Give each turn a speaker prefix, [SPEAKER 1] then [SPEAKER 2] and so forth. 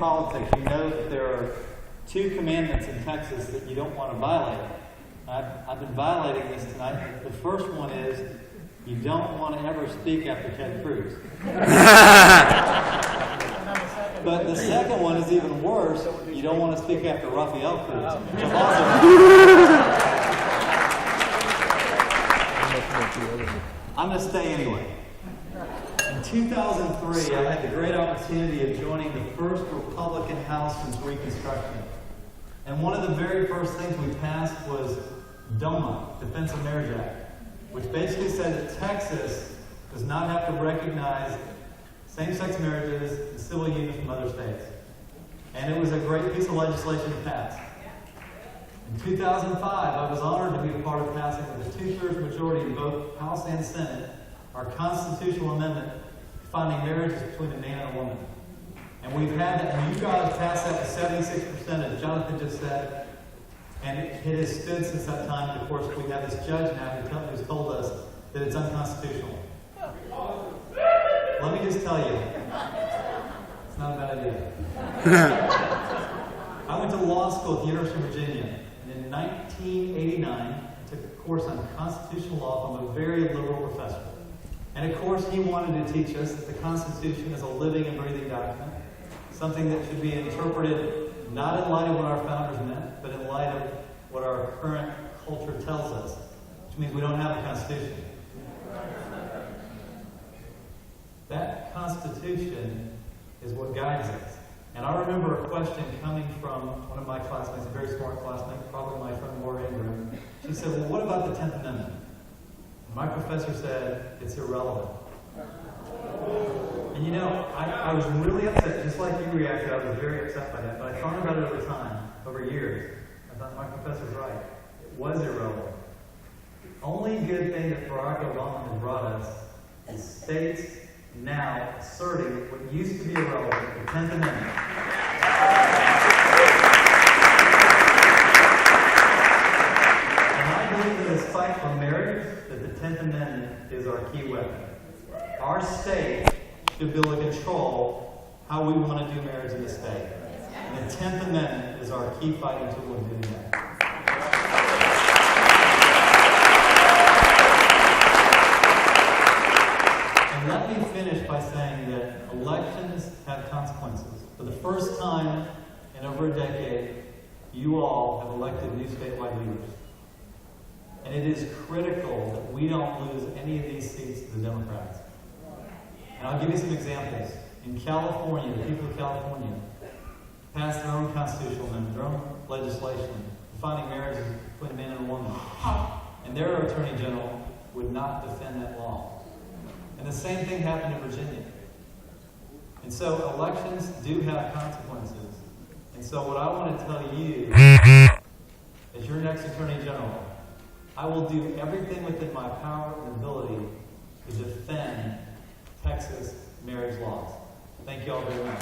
[SPEAKER 1] politics, you know that there are 2 commandments in Texas that you don't want to violate. I've been violating this tonight. The first one is you don't want to ever speak after Ted Cruz. But the second one is even worse. You don't want to speak after Rafael Cruz. I'm going to stay anyway. In 2003, I had the great opportunity of joining the first Republican House since Reconstruction. And one of the very first things we passed was DOMA, Defense of Marriage Act, which basically said that Texas does not have to recognize same-sex marriages and civil unions from other states. And it was a great piece of legislation to pass. In 2005, I was honored to be a part of passing with a 2/3 majority in both House and Senate our constitutional amendment finding marriages between a man and a woman. And we've had that, and you guys passed that with 76%, as Jonathan just said, and it has stood since that time. And of course, we have this judge now who's told us that it's unconstitutional. Let me just tell you, it's not a bad idea. I went to law school at the University of Virginia, and in 1989, I took a course on constitutional law from a very liberal professor. And of course, he wanted to teach us that the Constitution is a living and breathing document, something that should be interpreted not in light of what our founders meant, but in light of what our current culture tells us, which means we don't have a Constitution. That Constitution is what guides us. And I remember a question coming from one of my classmates, a very smart classmate, probably my friend Laura Ingram. She said, well, what about the 10th Amendment? And my professor said, it's irrelevant. And you know, I was really upset, just like you reacted. I was very upset by that. But I thought about it over time, over years. I thought, my professor's right. It was irrelevant. The only good thing that Barack Obama has brought us is states now asserting what used to be irrelevant, the 10th Amendment. And I believe in this fight for marriage that the 10th Amendment is our key weapon. Our state should be able to control how we want to do marriage in the state. And the 10th Amendment is our key fighting tool in doing that. And let me finish by saying that elections have consequences. For the first time in over a decade, you all have elected new statewide leaders. And it is critical that we don't lose any of these seats to the Democrats. And I'll give you some examples. In California, the people of California passed their own constitutional amendment, their own legislation, defining marriages between a man and a woman. And their attorney general would not defend that law. And the same thing happened in Virginia. And so elections do have consequences. And so what I want to tell you, as your next attorney general, I will do everything within my power and ability to defend Texas marriage laws. Thank you all very much.